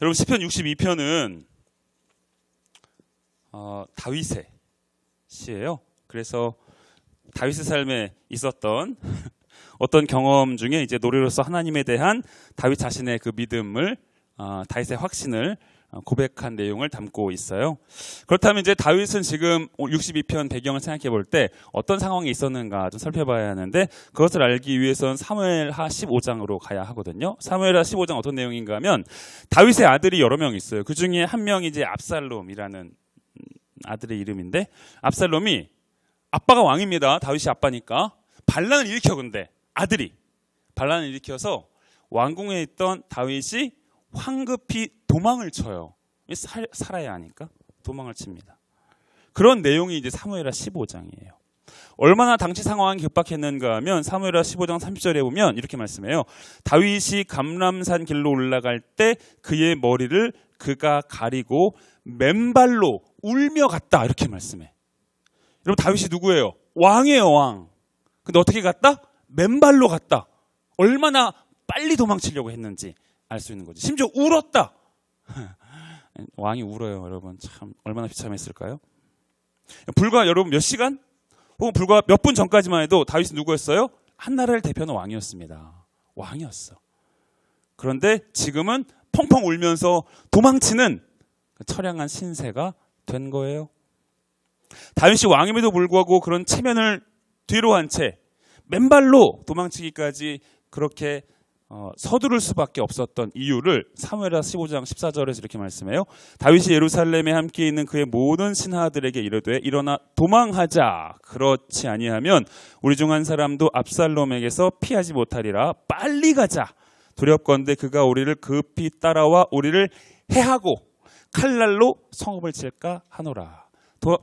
여러분 시편 62편은 다윗의 시예요. 그래서 다윗의 삶에 있었던 어떤 경험 중에 이제 노래로서 하나님에 대한 다윗 자신의 그 믿음을 다윗의 확신을 고백한 내용을 담고 있어요. 그렇다면 이제 다윗은 지금 62편 배경을 생각해 볼 때 어떤 상황이 있었는가 좀 살펴봐야 하는데, 그것을 알기 위해서는 사무엘하 15장으로 가야 하거든요. 사무엘하 15장 어떤 내용인가 하면, 다윗의 아들이 여러 명 있어요. 그 중에 한 명이 이제 압살롬이라는 아들의 이름인데, 압살롬이 아빠가 왕입니다. 다윗이 아빠니까. 반란을 일으켜, 근데 아들이 반란을 일으켜서 왕궁에 있던 다윗이 황급히 도망을 쳐요. 살아야 하니까 도망을 칩니다. 그런 내용이 이제 사무엘하 15장이에요. 얼마나 당시 상황이 급박했는가 하면 사무엘하 15장 30절에 보면 이렇게 말씀해요. 다윗이 감람산 길로 올라갈 때 그의 머리를 그가 가리고 맨발로 울며 갔다, 이렇게 말씀해. 여러분, 다윗이 누구예요? 왕이에요, 왕. 근데 어떻게 갔다? 맨발로 갔다. 얼마나 빨리 도망치려고 했는지 알 수 있는 거지. 심지어 울었다. 왕이 울어요, 여러분. 참 얼마나 비참했을까요? 불과 여러분 몇 시간? 혹은 불과 몇 분 전까지만 해도 다윗은 누구였어요? 한 나라를 대표하는 왕이었습니다. 왕이었어. 그런데 지금은 펑펑 울면서 도망치는 처량한 신세가 된 거예요. 다윗이 왕임에도 불구하고 그런 체면을 뒤로 한 채 맨발로 도망치기까지 그렇게 서두를 수밖에 없었던 이유를 사무엘하 15장 14절에서 이렇게 말씀해요. 다윗이 예루살렘에 함께 있는 그의 모든 신하들에게 이르되 일어나 도망하자. 그렇지 아니하면 우리 중 한 사람도 압살롬에게서 피하지 못하리라. 빨리 가자. 두렵건대 그가 우리를 급히 따라와 우리를 해하고 칼날로 성읍을 칠까 하노라.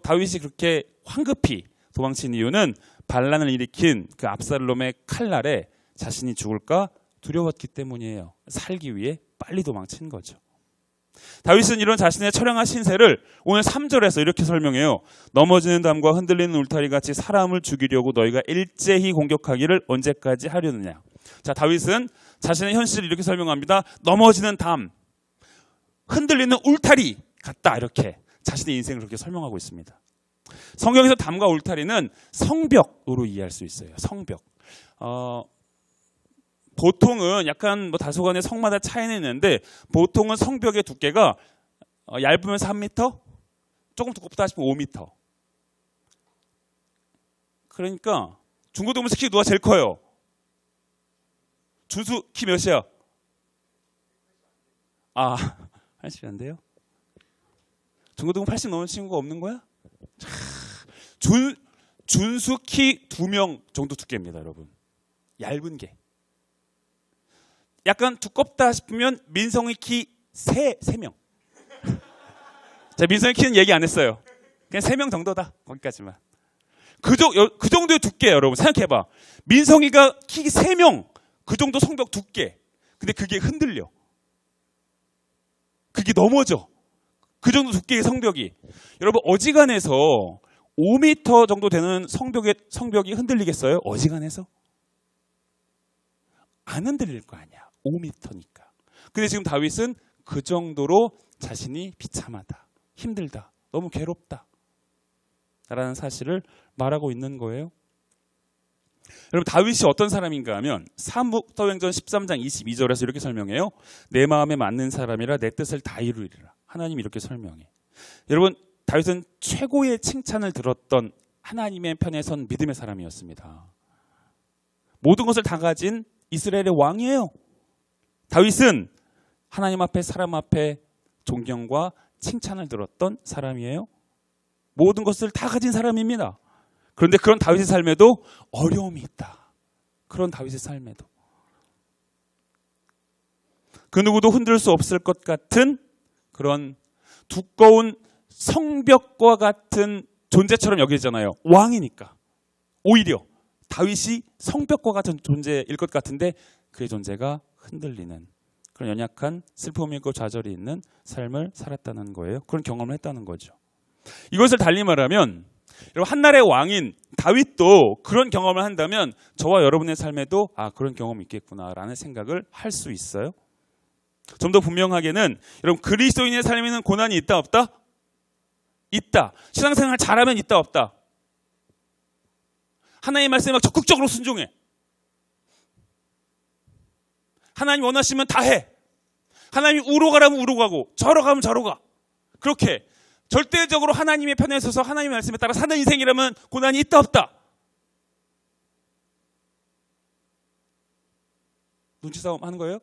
다윗이 그렇게 황급히 도망친 이유는 반란을 일으킨 그 압살롬의 칼날에 자신이 죽을까 두려웠기 때문이에요. 살기 위해 빨리 도망친 거죠. 다윗은 이런 자신의 처량한 신세를 오늘 3절에서 이렇게 설명해요. 넘어지는 담과 흔들리는 울타리 같이 사람을 죽이려고 너희가 일제히 공격하기를 언제까지 하려느냐. 자, 다윗은 자신의 현실을 이렇게 설명합니다. 넘어지는 담, 흔들리는 울타리 같다, 이렇게 자신의 인생을 그렇게 설명하고 있습니다. 성경에서 담과 울타리는 성벽으로 이해할 수 있어요. 성벽. 보통은 약간 다소간의 성마다 차이는 있는데, 보통은 성벽의 두께가 얇으면 3m, 조금 두껍다 싶으면 5m. 그러니까 중고등부 키 누가 제일 커요? 준수 키 몇이야? 80이 안 돼요? 중고등부 80 넘는 친구가 없는 거야? 준수 키 2명 정도 두께입니다, 여러분. 얇은 게. 약간 두껍다 싶으면 민성이 키 3명. 자, 민성이 키는 얘기 안 했어요. 그냥 3명 정도다. 거기까지만. 그 정도의 두께, 여러분. 생각해봐. 민성이가 키 3명. 그 정도 성벽 두께. 근데 그게 흔들려. 그게 넘어져. 그 정도 두께의 성벽이. 여러분, 어지간해서 5m 정도 되는 성벽이 흔들리겠어요? 어지간해서? 안 흔들릴 거 아니야. 5m니까. 근데 지금 다윗은 그 정도로 자신이 비참하다, 힘들다, 너무 괴롭다 라는 사실을 말하고 있는 거예요. 여러분, 다윗이 어떤 사람인가 하면 사무엘하행전 13장 22절에서 이렇게 설명해요. 내 마음에 맞는 사람이라 내 뜻을 다 이루리라. 하나님이 이렇게 설명해. 여러분, 다윗은 최고의 칭찬을 들었던 하나님의 편에 선 믿음의 사람이었습니다. 모든 것을 다 가진 이스라엘의 왕이에요. 다윗은 하나님 앞에, 사람 앞에 존경과 칭찬을 들었던 사람이에요. 모든 것을 다 가진 사람입니다. 그런데 그런 다윗의 삶에도 어려움이 있다. 그런 다윗의 삶에도 그 누구도 흔들 수 없을 것 같은 그런 두꺼운 성벽과 같은 존재처럼 여기잖아요. 왕이니까. 오히려 다윗이 성벽과 같은 존재일 것 같은데 그의 존재가 흔들리는 그런 연약한 슬픔이 있고 좌절이 있는 삶을 살았다는 거예요. 그런 경험을 했다는 거죠. 이것을 달리 말하면 여러분, 한나라의 왕인 다윗도 그런 경험을 한다면 저와 여러분의 삶에도 그런 경험이 있겠구나라는 생각을 할 수 있어요. 좀 더 분명하게는 여러분 그리스도인의 삶에는 고난이 있다 없다? 있다. 신앙생활 잘하면 있다 없다? 하나님의 말씀에 막 적극적으로 순종해. 하나님 원하시면 다 해. 하나님이 우로 가라면 우로 가고 저로 가면 저로 가. 그렇게 절대적으로 하나님의 편에 서서 하나님의 말씀에 따라 사는 인생이라면 고난이 있다 없다? 눈치 싸움 하는 거예요?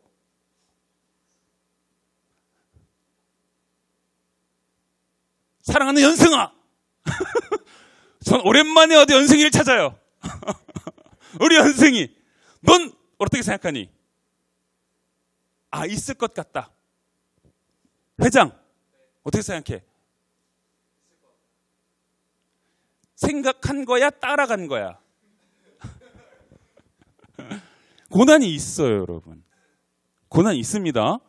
사랑하는 연승아! 전 오랜만에 어디 연승이를 찾아요. 우리 연승이. 넌 어떻게 생각하니? 아, 있을 것 같다. 회장, 어떻게 생각해? 생각한 거야? 따라간 거야? 고난이 있어요, 여러분. 고난이 있습니다.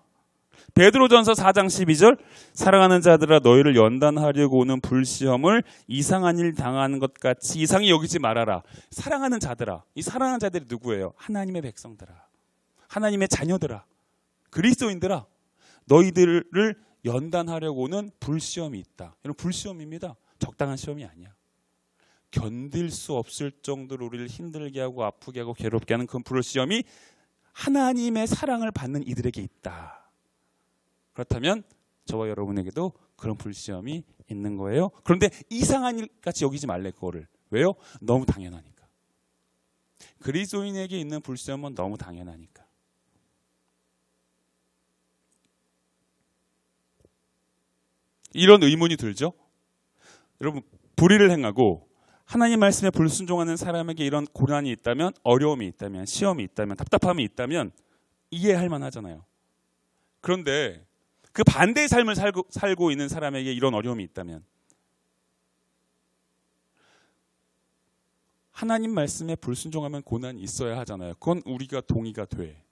베드로전서 4장 12절 사랑하는 자들아 너희를 연단하려고 오는 불시험을 이상한 일 당하는 것 같이 이상히 여기지 말아라. 사랑하는 자들아. 이 사랑하는 자들이 누구예요? 하나님의 백성들아. 하나님의 자녀들아. 그리스도인들아. 너희들을 연단하려고 오는 불시험이 있다. 이런 불시험입니다. 적당한 시험이 아니야. 견딜 수 없을 정도로 우리를 힘들게 하고 아프게 하고 괴롭게 하는 그 불시험이 하나님의 사랑을 받는 이들에게 있다. 그렇다면 저와 여러분에게도 그런 불시험이 있는 거예요. 그런데 이상한 일같이 여기지 말래 그거를. 왜요? 너무 당연하니까. 그리스도인에게 있는 불시험은 너무 당연하니까. 이런 의문이 들죠? 여러분 불의를 행하고 하나님 말씀에 불순종하는 사람에게 이런 고난이 있다면, 어려움이 있다면, 시험이 있다면, 답답함이 있다면 이해할 만하잖아요. 그런데 그 반대의 삶을 살고 있는 사람에게 이런 어려움이 있다면 하나님 말씀에 불순종하면 고난이 있어야 하잖아요. 그건 우리가 동의가 돼.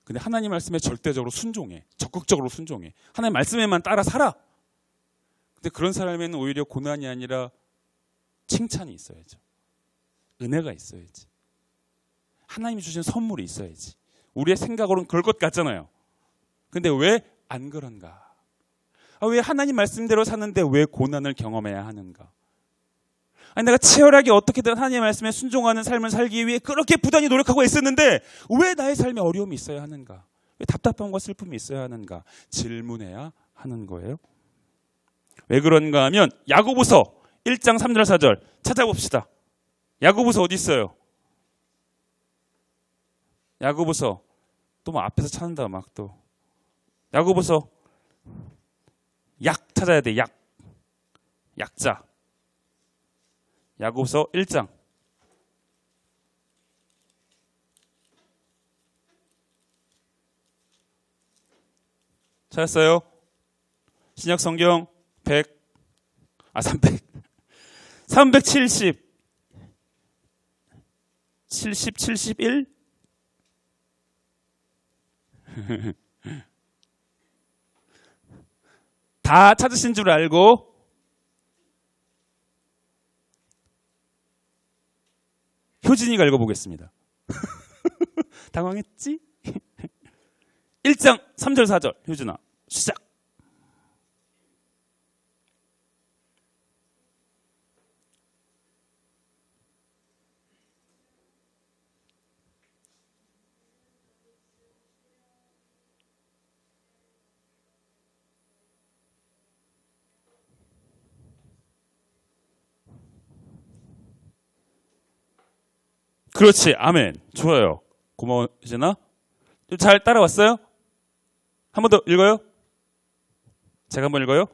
근데 하나님 말씀에 절대적으로 순종해. 적극적으로 순종해. 하나님 말씀에만 따라 살아. 근데 그런 사람에는 오히려 고난이 아니라 칭찬이 있어야죠. 은혜가 있어야지. 하나님이 주신 선물이 있어야지. 우리의 생각으로는 그럴 것 같잖아요. 근데 왜 안 그런가? 왜 하나님 말씀대로 사는데 왜 고난을 경험해야 하는가? 아니 내가 치열하게 어떻게든 하나님의 말씀에 순종하는 삶을 살기 위해 그렇게 부단히 노력하고 애쓰는데 왜 나의 삶에 어려움이 있어야 하는가? 왜 답답함과 슬픔이 있어야 하는가? 질문해야 하는 거예요. 왜 그런가 하면 야고보서 1장 3절 4절 찾아봅시다. 야고보서 어디 있어요? 야고보서 또 뭐 앞에서 찾는다 막 또. 야고보서 약 찾아야 돼. 약. 약자. 야고보서 1장. 찾았어요? 신약 성경 370 71 다 찾으신 줄 알고 효진이가 읽어보겠습니다. 당황했지? 1장 3절 4절 효진아 시작. 그렇지. 아멘. 좋아요. 고마워, 희진아. 잘 따라왔어요? 한 번 더 읽어요. 제가 한번 읽어요.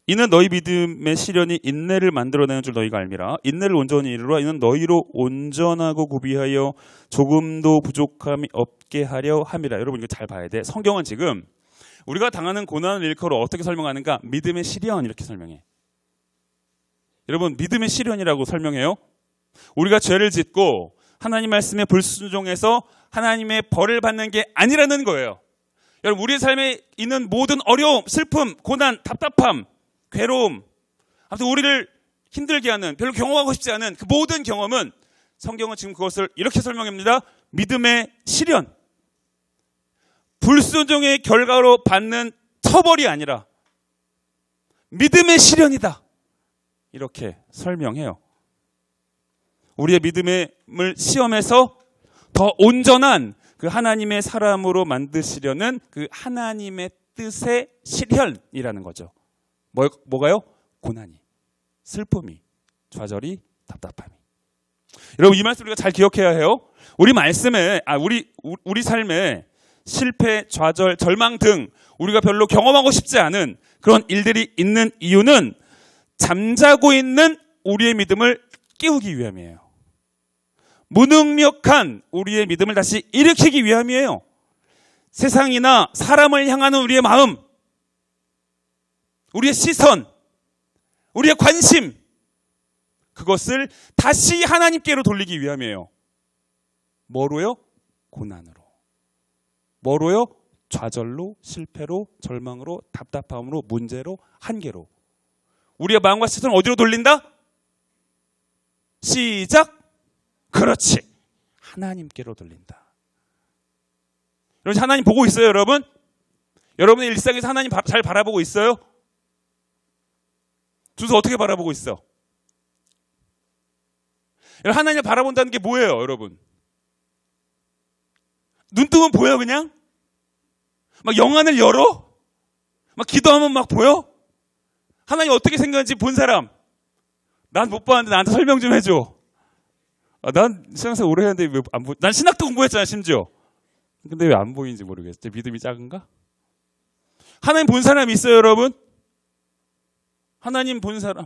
이는 너희 믿음의 시련이 인내를 만들어내는 줄 너희가 알미라. 인내를 온전히 이루라. 이는 너희로 온전하고 구비하여 조금도 부족함이 없게 하려 함이라. 여러분 이거 잘 봐야 돼. 성경은 지금 우리가 당하는 고난을 일컬어 어떻게 설명하는가? 믿음의 시련 이렇게 설명해. 여러분 믿음의 시련이라고 설명해요. 우리가 죄를 짓고 하나님 말씀에 불순종해서 하나님의 벌을 받는 게 아니라는 거예요. 여러분 우리의 삶에 있는 모든 어려움, 슬픔, 고난, 답답함, 괴로움, 아무튼 우리를 힘들게 하는, 별로 경험하고 싶지 않은 그 모든 경험은 성경은 지금 그것을 이렇게 설명합니다. 믿음의 시련. 불순종의 결과로 받는 처벌이 아니라 믿음의 실현이다. 이렇게 설명해요. 우리의 믿음을 시험해서 더 온전한 그 하나님의 사람으로 만드시려는 그 하나님의 뜻의 실현이라는 거죠. 뭐가요? 고난이, 슬픔이, 좌절이, 답답함이. 여러분 이 말씀 우리가 잘 기억해야 해요. 우리 말씀에 우리 삶에 실패, 좌절, 절망 등 우리가 별로 경험하고 싶지 않은 그런 일들이 있는 이유는 잠자고 있는 우리의 믿음을 깨우기 위함이에요. 무능력한 우리의 믿음을 다시 일으키기 위함이에요. 세상이나 사람을 향하는 우리의 마음, 우리의 시선, 우리의 관심, 그것을 다시 하나님께로 돌리기 위함이에요. 뭐로요? 고난으로. 뭐로요? 좌절로, 실패로, 절망으로, 답답함으로, 문제로, 한계로. 우리의 마음과 시선을 어디로 돌린다? 시작! 그렇지. 하나님께로 돌린다. 여러분 하나님 보고 있어요, 여러분? 여러분의 일상에서 하나님 잘 바라보고 있어요? 준수 어떻게 바라보고 있어? 하나님을 바라본다는 게 뭐예요, 여러분? 눈 뜨면 보여, 그냥? 막 영안을 열어? 막 기도하면 막 보여? 하나님 어떻게 생각하는지 본 사람? 난 못 봤는데 나한테 설명 좀 해줘. 난 신앙생활 오래 했는데 왜 안 난 신학도 공부했잖아, 심지어. 근데 왜 안 보이는지 모르겠어. 제 믿음이 작은가? 하나님 본 사람 있어요, 여러분? 하나님 본 사람.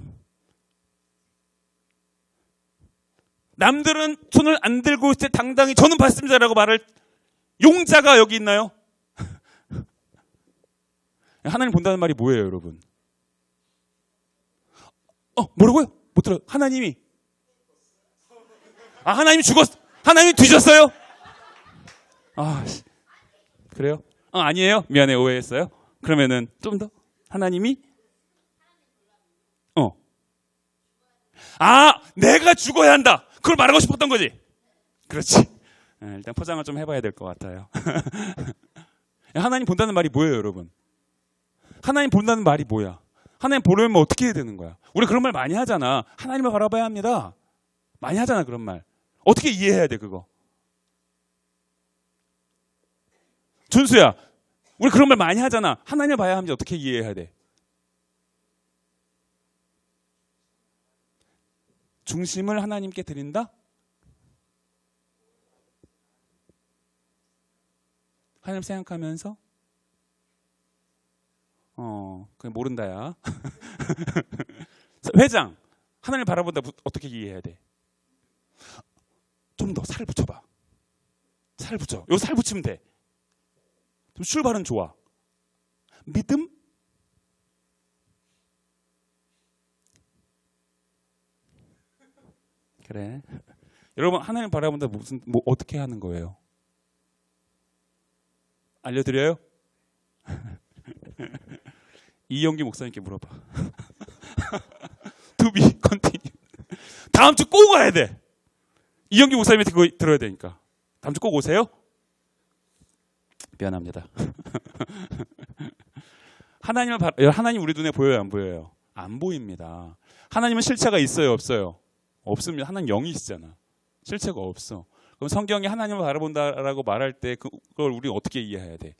남들은 손을 안 들고 있을 때 당당히 저는 봤습니다라고 말할 용자가 여기 있나요? 하나님 본다는 말이 뭐예요, 여러분? 뭐라고요? 못 들어요. 하나님이 하나님이 죽었어. 하나님이 뒤졌어요? 그래요? 아니에요? 미안해, 오해했어요. 그러면은 좀 더 하나님이 내가 죽어야 한다. 그걸 말하고 싶었던 거지. 그렇지. 일단 포장을 좀 해봐야 될 것 같아요. 하나님 본다는 말이 뭐예요, 여러분? 하나님 본다는 말이 뭐야? 하나님 보려면 어떻게 해야 되는 거야? 우리 그런 말 많이 하잖아. 하나님을 바라봐야 합니다. 많이 하잖아, 그런 말. 어떻게 이해해야 돼, 그거? 준수야, 우리 그런 말 많이 하잖아. 하나님을 봐야 합니다. 어떻게 이해해야 돼? 중심을 하나님께 드린다? 하나님 생각하면서 그냥 모른다야. 회장, 하나님을 바라본다. 어떻게 이해해야 돼? 좀 더 살을 붙여봐. 살 붙여. 요 살 붙이면 돼. 좀 출발은 좋아. 믿음? 그래. 여러분 하나님 바라본다 어떻게 하는 거예요? 알려드려요? 이영기 목사님께 물어봐. To be continue. 다음 주 꼭 와야 돼. 이영기 목사님한테 그거 들어야 되니까. 다음 주 꼭 오세요? 미안합니다. 하나님 우리 눈에 보여요, 안 보여요? 안 보입니다. 하나님은 실체가 있어요, 없어요? 없습니다. 하나님 영이시잖아. 실체가 없어. 그럼 성경이 하나님을 바라본다라고 말할 때 그걸 우리 어떻게 이해해야 돼?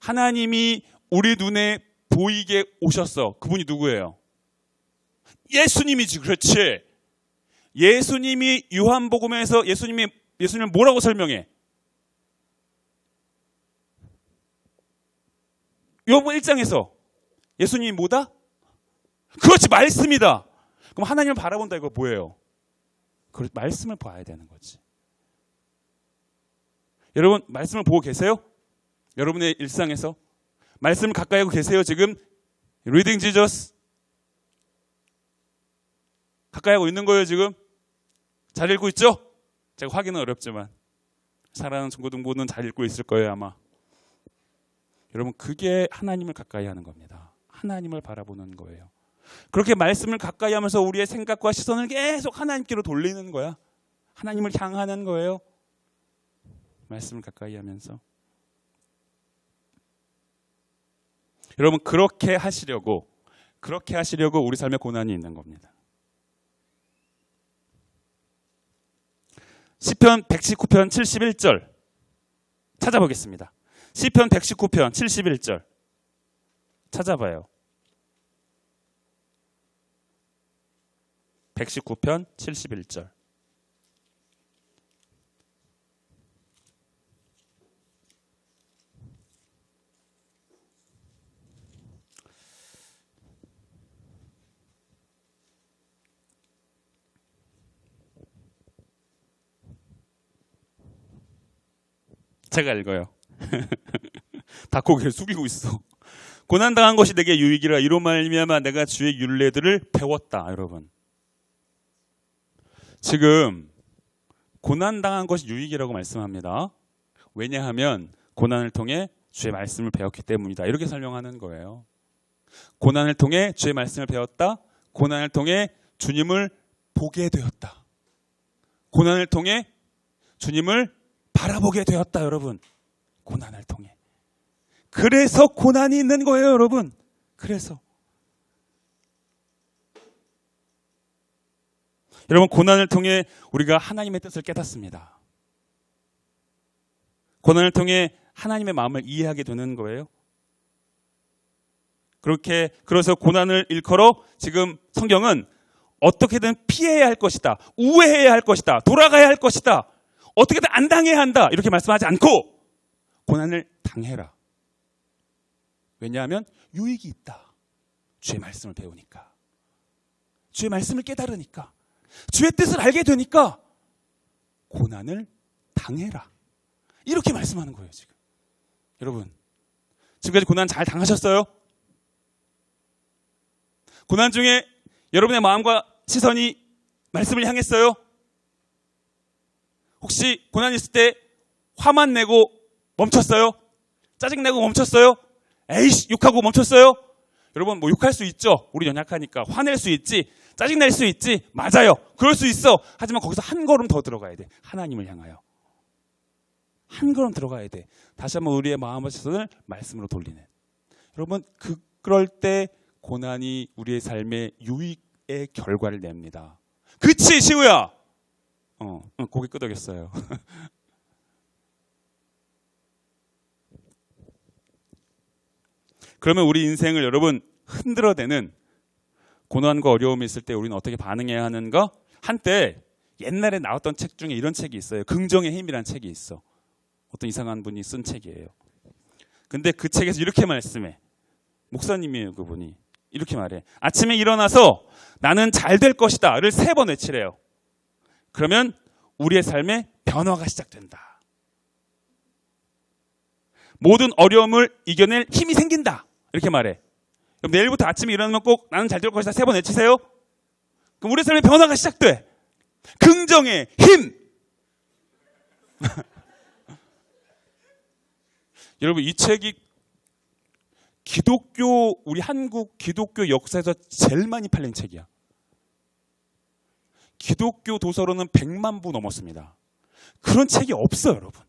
하나님이 우리 눈에 보이게 오셨어. 그분이 누구예요? 예수님이지. 그렇지. 예수님이 요한복음에서 예수님을 뭐라고 설명해? 요한복음 1장에서 예수님이 뭐다? 그렇지, 말씀이다. 그럼 하나님을 바라본다, 이거 뭐예요? 그 말씀을 봐야 되는 거지. 여러분 말씀을 보고 계세요? 여러분의 일상에서 말씀을 가까이 하고 계세요? 지금 Reading Jesus 가까이 하고 있는 거예요? 지금 잘 읽고 있죠? 제가 확인은 어렵지만 사랑하는 중고등부는 잘 읽고 있을 거예요, 아마. 여러분 그게 하나님을 가까이 하는 겁니다. 하나님을 바라보는 거예요. 그렇게 말씀을 가까이 하면서 우리의 생각과 시선을 계속 하나님께로 돌리는 거야. 하나님을 향하는 거예요. 말씀을 가까이 하면서. 여러분 그렇게 하시려고 우리 삶에 고난이 있는 겁니다. 시편 119편 71절 찾아보겠습니다. 시편 119편 71절 찾아봐요. 119편 71절. 제가 읽어요. 다 고개를 숙이고 있어. 고난당한 것이 내게 유익이라 이로 말미암아 내가 주의 율례들을 배웠다. 여러분 지금 고난당한 것이 유익이라고 말씀합니다. 왜냐하면 고난을 통해 주의 말씀을 배웠기 때문이다. 이렇게 설명하는 거예요. 고난을 통해 주의 말씀을 배웠다. 고난을 통해 주님을 보게 되었다. 고난을 통해 주님을 바라보게 되었다. 여러분 고난을 통해. 그래서 고난이 있는 거예요. 여러분 그래서 여러분 고난을 통해 우리가 하나님의 뜻을 깨닫습니다. 고난을 통해 하나님의 마음을 이해하게 되는 거예요. 그래서 고난을 일컬어 지금 성경은 어떻게든 피해야 할 것이다. 우회해야 할 것이다. 돌아가야 할 것이다. 어떻게든 안 당해야 한다. 이렇게 말씀하지 않고 고난을 당해라. 왜냐하면 유익이 있다. 주의 말씀을 배우니까. 주의 말씀을 깨달으니까. 주의 뜻을 알게 되니까 고난을 당해라. 이렇게 말씀하는 거예요. 지금 여러분 지금까지 고난 잘 당하셨어요? 고난 중에 여러분의 마음과 시선이 말씀을 향했어요? 혹시 고난 있을 때 화만 내고 멈췄어요? 짜증내고 멈췄어요? 에이씨 욕하고 멈췄어요? 여러분 뭐 욕할 수 있죠. 우리 연약하니까 화낼 수 있지. 짜증낼 수 있지. 맞아요. 그럴 수 있어. 하지만 거기서 한 걸음 더 들어가야 돼. 하나님을 향하여. 한 걸음 들어가야 돼. 다시 한번 우리의 마음과 시선을 말씀으로 돌리는. 여러분 그럴 때 고난이 우리의 삶의 유익의 결과를 냅니다. 그치 시우야? 고개 끄덕였어요. 그러면 우리 인생을 여러분 흔들어대는 고난과 어려움이 있을 때 우리는 어떻게 반응해야 하는가? 한때 옛날에 나왔던 책 중에 이런 책이 있어요. 긍정의 힘이라는 책이 있어. 어떤 이상한 분이 쓴 책이에요. 근데 그 책에서 이렇게 말씀해. 목사님이에요. 그분이. 이렇게 말해. 아침에 일어나서 나는 잘 될 것이다를 3번 외치래요. 그러면 우리의 삶에 변화가 시작된다. 모든 어려움을 이겨낼 힘이 생긴다. 이렇게 말해. 그럼 내일부터 아침에 일어나면 꼭 나는 잘 될 것이다 3번 외치세요. 그럼 우리의 삶에 변화가 시작돼. 긍정의 힘. 여러분 이 책이 우리 한국 기독교 역사에서 제일 많이 팔린 책이야. 기독교 도서로는 100만 부 넘었습니다. 그런 책이 없어요, 여러분.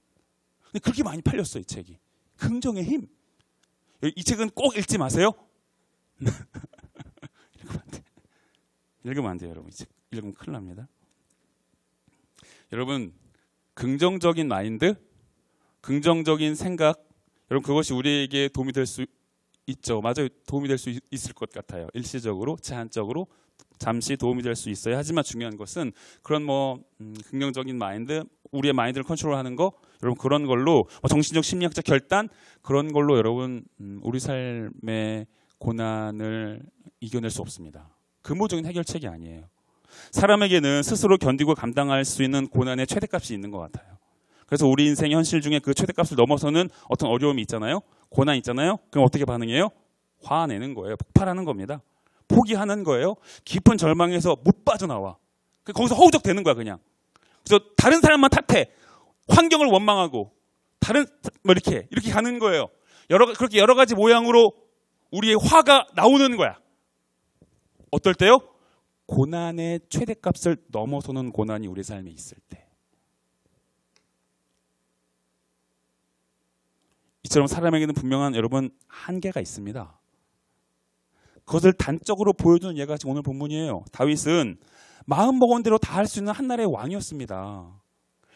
근데 그렇게 많이 팔렸어요, 이 책이. 긍정의 힘. 이 책은 꼭 읽지 마세요. 읽으면 안 돼요, 여러분. 이 책 읽으면 큰일 납니다. 여러분, 긍정적인 마인드, 긍정적인 생각, 여러분 그것이 우리에게 도움이 될 수 있죠. 맞아요. 도움이 될 수 있을 것 같아요. 일시적으로, 제한적으로 잠시 도움이 될 수 있어요. 하지만 중요한 것은 그런 긍정적인 마인드, 우리의 마인드를 컨트롤하는 거, 여러분 그런 걸로 정신적, 심리학적 결단 그런 걸로 여러분 우리 삶의 고난을 이겨낼 수 없습니다. 근본적인 해결책이 아니에요. 사람에게는 스스로 견디고 감당할 수 있는 고난의 최대값이 있는 것 같아요. 그래서 우리 인생 현실 중에 그 최대값을 넘어서는 어떤 어려움이 있잖아요. 고난 있잖아요. 그럼 어떻게 반응해요? 화내는 거예요. 폭발하는 겁니다. 포기하는 거예요. 깊은 절망에서 못 빠져나와. 거기서 허우적대는 거야 그냥. 그래서 다른 사람만 탓해. 환경을 원망하고 다른 이렇게 가는 거예요. 그렇게 여러 가지 모양으로 우리의 화가 나오는 거야. 어떨 때요? 고난의 최대값을 넘어서는 고난이 우리 삶에 있을 때. 이처럼 사람에게는 분명한 여러분 한계가 있습니다. 그것을 단적으로 보여주는 예가 지금 오늘 본문이에요. 다윗은 마음 먹은 대로 다 할 수 있는 한나라의 왕이었습니다.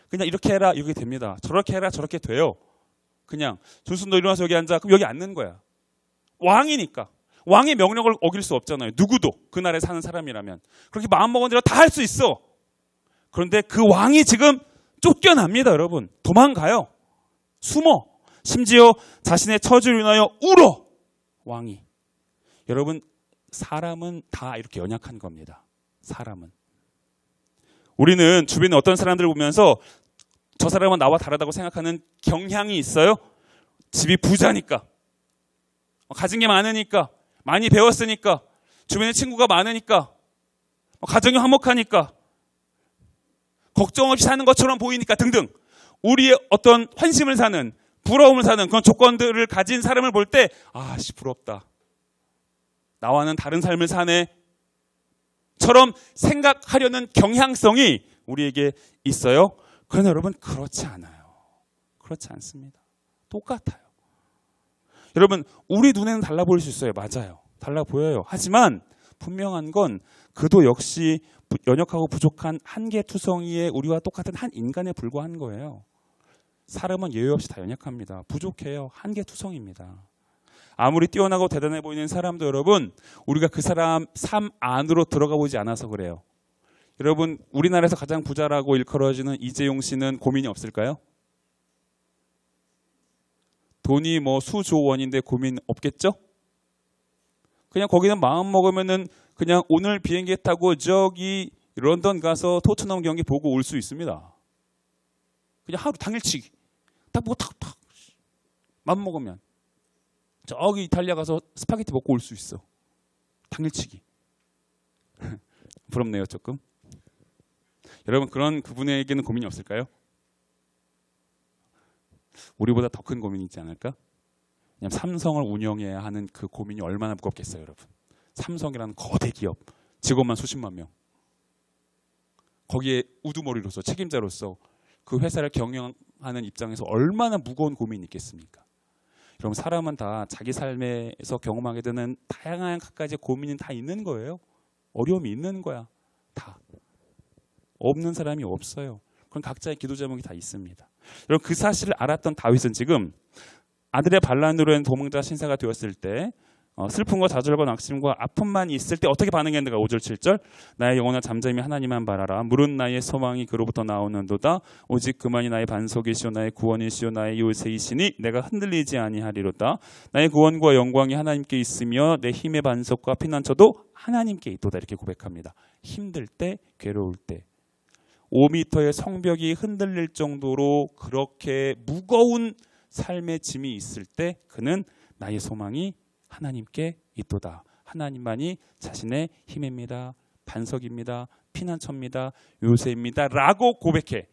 그냥 이렇게 해라 이렇게 됩니다. 저렇게 해라 저렇게 돼요. 그냥 준수 너 일어나서 여기 앉아. 그럼 여기 앉는 거야. 왕이니까. 왕의 명령을 어길 수 없잖아요. 누구도 그 나라에 사는 사람이라면. 그렇게 마음 먹은 대로 다 할 수 있어. 그런데 그 왕이 지금 쫓겨납니다. 여러분. 도망가요. 숨어. 심지어 자신의 처지를 인하여 울어. 왕이. 여러분 사람은 다 이렇게 연약한 겁니다. 사람은. 우리는 주변에 어떤 사람들을 보면서 저 사람은 나와 다르다고 생각하는 경향이 있어요. 집이 부자니까. 가진 게 많으니까. 많이 배웠으니까. 주변에 친구가 많으니까. 가정이 화목하니까. 걱정 없이 사는 것처럼 보이니까 등등. 우리의 어떤 환심을 사는, 부러움을 사는 그런 조건들을 가진 사람을 볼 때 부럽다. 나와는 다른 삶을 사네. 처럼 생각하려는 경향성이 우리에게 있어요. 그러나 여러분 그렇지 않아요. 그렇지 않습니다. 똑같아요. 여러분 우리 눈에는 달라 보일 수 있어요. 맞아요. 달라 보여요. 하지만 분명한 건 그도 역시 연약하고 부족한 한계투성이의 우리와 똑같은 한 인간에 불과한 거예요. 사람은 예외 없이 다 연약합니다. 부족해요. 한계투성입니다. 아무리 뛰어나고 대단해 보이는 사람도 여러분 우리가 그 사람 삶 안으로 들어가 보지 않아서 그래요. 여러분 우리나라에서 가장 부자라고 일컬어지는 이재용 씨는 고민이 없을까요? 돈이 수조 원인데 고민 없겠죠? 그냥 거기는 마음 먹으면은 그냥 오늘 비행기 타고 저기 런던 가서 토트넘 경기 보고 올 수 있습니다. 그냥 하루 당일치기. 딱 보고 탁탁 맘 먹으면 저기 이탈리아 가서 스파게티 먹고 올 수 있어. 당일치기. 부럽네요 조금. 여러분 그런 그분에게는 고민이 없을까요? 우리보다 더 큰 고민이 있지 않을까? 왜냐하면 삼성을 운영해야 하는 그 고민이 얼마나 무겁겠어요 여러분. 삼성이라는 거대 기업, 직원만 수십만 명. 거기에 우두머리로서 책임자로서 그 회사를 경영하는 입장에서 얼마나 무거운 고민이 있겠습니까? 여러분 사람은 다 자기 삶에서 경험하게 되는 다양한 갖가지 고민이 다 있는 거예요. 어려움이 있는 거야. 다. 없는 사람이 없어요. 그럼 각자의 기도 제목이 다 있습니다. 여러분 그 사실을 알았던 다윗은 지금 아들의 반란으로 인한 도망자 신사가 되었을 때 슬픔과 좌절과 낙심과 아픔만 있을 때 어떻게 반응했는가. 5절 7절 나의 영혼아 잠잠히 하나님만 바라라. 물은 나의 소망이 그로부터 나오는도다. 오직 그만이 나의 반석이시오 나의 구원이시오 나의 요새이시니 내가 흔들리지 아니하리로다. 나의 구원과 영광이 하나님께 있으며 내 힘의 반석과 피난처도 하나님께 있도다. 이렇게 고백합니다. 힘들 때 괴로울 때 5m의 성벽이 흔들릴 정도로 그렇게 무거운 삶의 짐이 있을 때 그는 나의 소망이 하나님께 있도다. 하나님만이 자신의 힘입니다. 반석입니다. 피난처입니다. 요새입니다. 라고 고백해.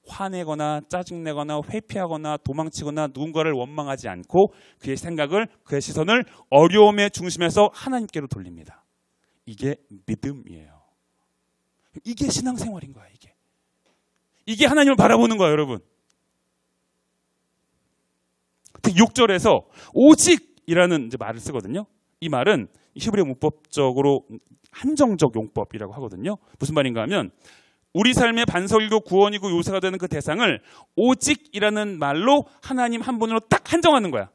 화내거나 짜증내거나 회피하거나 도망치거나 누군가를 원망하지 않고 그의 생각을 그의 시선을 어려움의 중심에서 하나님께로 돌립니다. 이게 믿음이에요. 이게 신앙생활인 거야. 이게 하나님을 바라보는 거야 여러분. 특히 6절에서 오직이라는 이제 말을 쓰거든요. 이 말은 히브리 문법적으로 한정적 용법이라고 하거든요. 무슨 말인가 하면 우리 삶의 반석이고 구원이고 요새가 되는 그 대상을 오직이라는 말로 하나님 한 분으로 딱 한정하는 거야.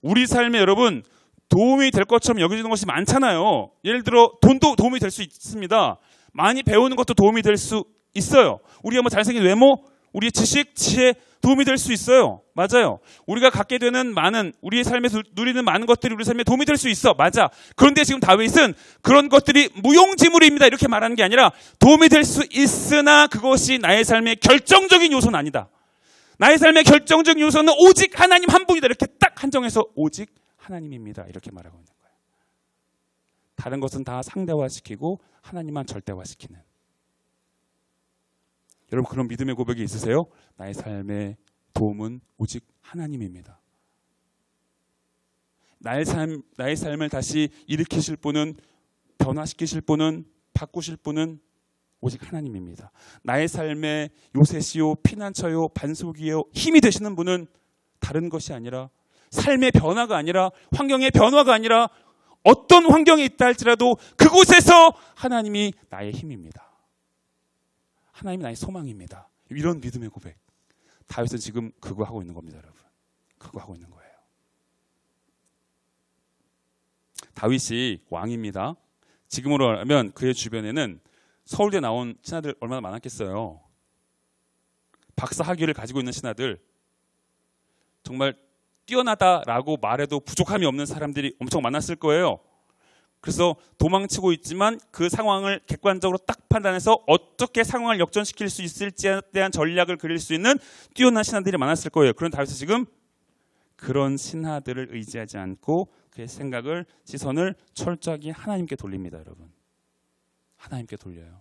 우리 삶에 여러분 도움이 될 것처럼 여겨지는 것이 많잖아요. 예를 들어 돈도 도움이 될 수 있습니다. 많이 배우는 것도 도움이 될 수 있어요. 우리가 잘생긴 외모, 우리의 지식, 지혜 도움이 될 수 있어요. 맞아요. 우리가 갖게 되는 많은 우리의 삶에서 누리는 많은 것들이 우리 삶에 도움이 될 수 있어. 맞아. 그런데 지금 다윗은 그런 것들이 무용지물입니다. 이렇게 말하는 게 아니라 도움이 될 수 있으나 그것이 나의 삶의 결정적인 요소는 아니다. 나의 삶의 결정적인 요소는 오직 하나님 한 분이다. 이렇게 딱 한정해서 오직 하나님입니다. 이렇게 말하고 있는 거예요. 다른 것은 다 상대화시키고 하나님만 절대화시키는. 여러분 그런 믿음의 고백이 있으세요? 나의 삶의 도움은 오직 하나님입니다. 나의 삶을 다시 일으키실 분은, 변화시키실 분은, 바꾸실 분은 오직 하나님입니다. 나의 삶의 요새시요, 피난처요, 반석이요, 힘이 되시는 분은 다른 것이 아니라, 삶의 변화가 아니라, 환경의 변화가 아니라, 어떤 환경에 있다 할지라도 그곳에서 하나님이 나의 힘입니다. 하나님이 나의 소망입니다. 이런 믿음의 고백. 다윗은 지금 그거 하고 있는 겁니다, 여러분. 그거 하고 있는 거예요. 다윗이 왕입니다. 지금으로 하면 그의 주변에는 서울대 나온 신하들 얼마나 많았겠어요. 박사 학위를 가지고 있는 신하들, 정말 뛰어나다라고 말해도 부족함이 없는 사람들이 엄청 많았을 거예요. 그래서 도망치고 있지만 그 상황을 객관적으로 딱 판단해서 어떻게 상황을 역전시킬 수 있을지에 대한 전략을 그릴 수 있는 뛰어난 신하들이 많았을 거예요. 그런 다윗은 지금 그런 신하들을 의지하지 않고 그의 생각을, 시선을 철저하게 하나님께 돌립니다, 여러분. 하나님께 돌려요.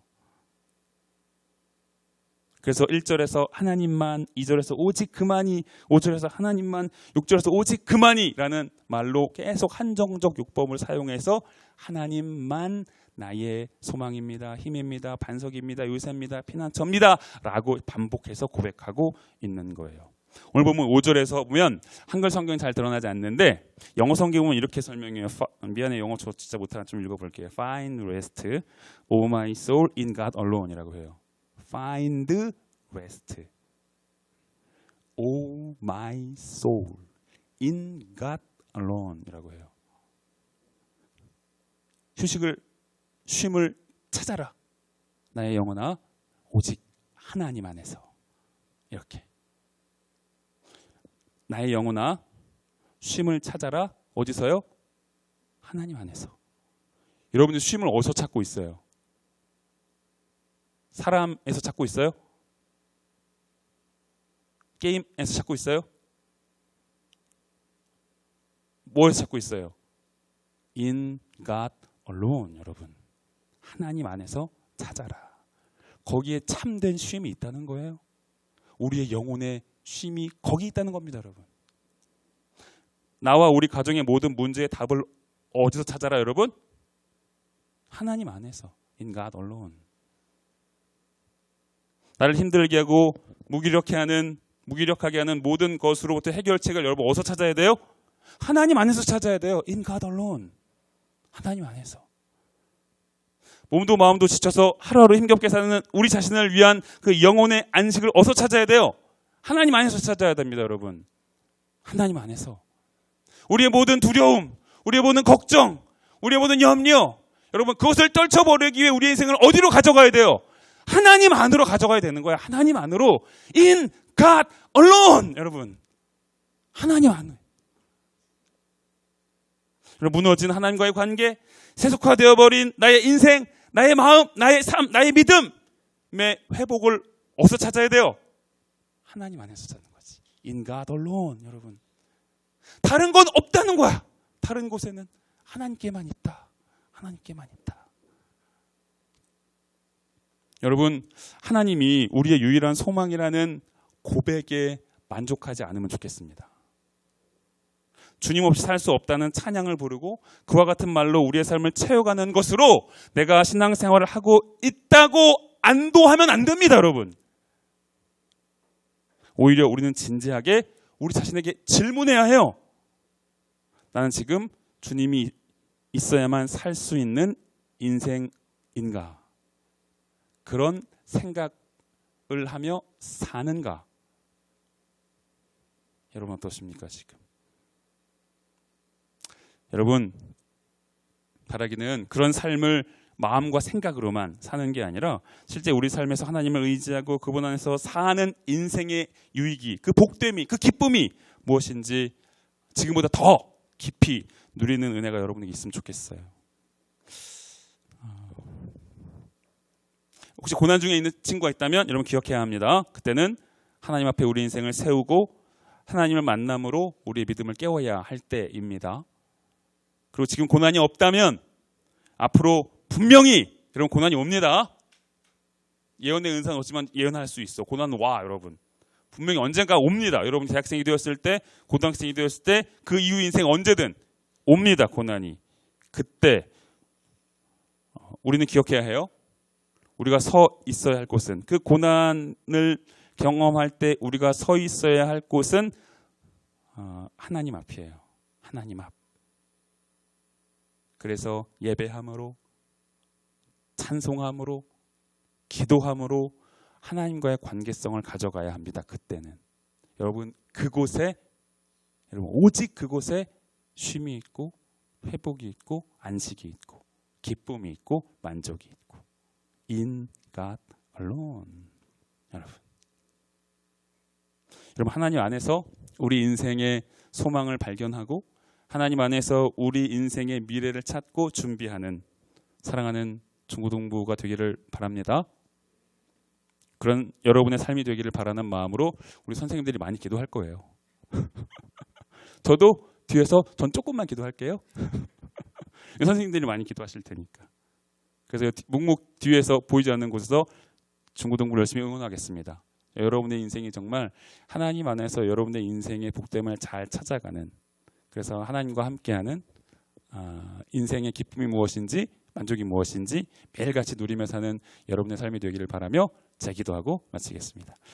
그래서 1절에서 하나님만, 2절에서 오직 그만이, 5절에서 하나님만, 6절에서 오직 그만이라는 말로 계속 한정적 용법을 사용해서 하나님만 나의 소망입니다, 힘입니다, 반석입니다, 요새입니다, 피난처입니다 라고 반복해서 고백하고 있는 거예요. 오늘 보면 5절에서 보면 한글 성경이 잘 드러나지 않는데 영어 성경 보면 이렇게 설명해요. 미안해, 영어 저 진짜 못하나 좀 읽어볼게요. Find rest, O my soul, in God alone이라고 해요. Find rest, O my soul, in God alone이라고 해요. 쉼을 찾아라, 나의 영혼아, 오직 하나님 안에서. 이렇게. 나의 영혼아, 쉼을 찾아라. 어디서요? 하나님 안에서. 여러분들 쉼을 어디서 찾고 있어요? 사람에서 찾고 있어요? 게임에서 찾고 있어요? 뭐에서 찾고 있어요? In God alone, 여러분. 하나님 안에서 찾아라. 거기에 참된 쉼이 있다는 거예요. 우리의 영혼의 쉼이 거기 있다는 겁니다, 여러분. 나와 우리 가정의 모든 문제의 답을 어디서 찾아라, 여러분? 하나님 안에서. In God alone. 나를 힘들게 하고 무기력하게 하는 모든 것으로부터 해결책을 여러분 어디서 찾아야 돼요? 하나님 안에서 찾아야 돼요. In God alone. 하나님 안에서. 몸도 마음도 지쳐서 하루하루 힘겹게 사는 우리 자신을 위한 그 영혼의 안식을 어디서 찾아야 돼요? 하나님 안에서 찾아야 됩니다, 여러분. 하나님 안에서. 우리의 모든 두려움, 우리의 모든 걱정, 우리의 모든 염려, 여러분 그것을 떨쳐버리기 위해 우리의 인생을 어디로 가져가야 돼요? 하나님 안으로 가져가야 되는 거예요. 하나님 안으로. In God alone. 여러분. 하나님 안으로. 무너진 하나님과의 관계, 세속화되어 버린 나의 인생, 나의 마음, 나의 삶, 나의 믿음의 회복을 어디서 찾아야 돼요? 하나님 안에서 찾는 거지. In God alone, 여러분. 다른 건 없다는 거야. 다른 곳에는 하나님께만 있다. 하나님께만 있다. 여러분, 하나님이 우리의 유일한 소망이라는 고백에 만족하지 않으면 좋겠습니다. 주님 없이 살 수 없다는 찬양을 부르고 그와 같은 말로 우리의 삶을 채워가는 것으로 내가 신앙생활을 하고 있다고 안도하면 안 됩니다, 여러분. 오히려 우리는 진지하게 우리 자신에게 질문해야 해요. 나는 지금 주님이 있어야만 살 수 있는 인생인가? 그런 생각을 하며 사는가? 여러분 어떠십니까, 지금? 여러분, 바라기는 그런 삶을 마음과 생각으로만 사는 게 아니라 실제 우리 삶에서 하나님을 의지하고 그분 안에서 사는 인생의 유익이, 그 복됨이, 그 기쁨이 무엇인지 지금보다 더 깊이 누리는 은혜가 여러분에게 있으면 좋겠어요. 혹시 고난 중에 있는 친구가 있다면 여러분 기억해야 합니다. 그때는 하나님 앞에 우리 인생을 세우고 하나님을 만남으로 우리의 믿음을 깨워야 할 때입니다. 그리고 지금 고난이 없다면 앞으로 분명히 여러분 고난이 옵니다. 예언의 은사는 없지만 예언할 수 있어. 고난은 와, 여러분. 분명히 언젠가 옵니다. 여러분 대학생이 되었을 때, 고등학생이 되었을 때, 그 이후 인생 언제든 옵니다, 고난이. 그때 우리는 기억해야 해요. 우리가 서 있어야 할 곳은, 그 고난을 경험할 때 우리가 서 있어야 할 곳은 하나님 앞이에요. 하나님 앞. 그래서 예배함으로, 찬송함으로, 기도함으로 하나님과의 관계성을 가져가야 합니다. 그때는 여러분 오직 그곳에 쉼이 있고 회복이 있고 안식이 있고 기쁨이 있고 만족이 있고 In God alone. 여러분 하나님 안에서 우리 인생의 소망을 발견하고 하나님 안에서 우리 인생의 미래를 찾고 준비하는 사랑하는 중고등부가 되기를 바랍니다. 그런 여러분의 삶이 되기를 바라는 마음으로 우리 선생님들이 많이 기도할 거예요. 저도 뒤에서 전 조금만 기도할게요. 선생님들이 많이 기도하실 테니까. 그래서 묵묵 뒤에서 보이지 않는 곳에서 중고등부를 열심히 응원하겠습니다. 여러분의 인생이 정말 하나님 안에서 여러분의 인생의 복됨을 잘 찾아가는, 그래서 하나님과 함께하는 인생의 기쁨이 무엇인지 만족이 무엇인지 매일같이 누리며 사는 여러분의 삶이 되기를 바라며 제 기도하고 마치겠습니다.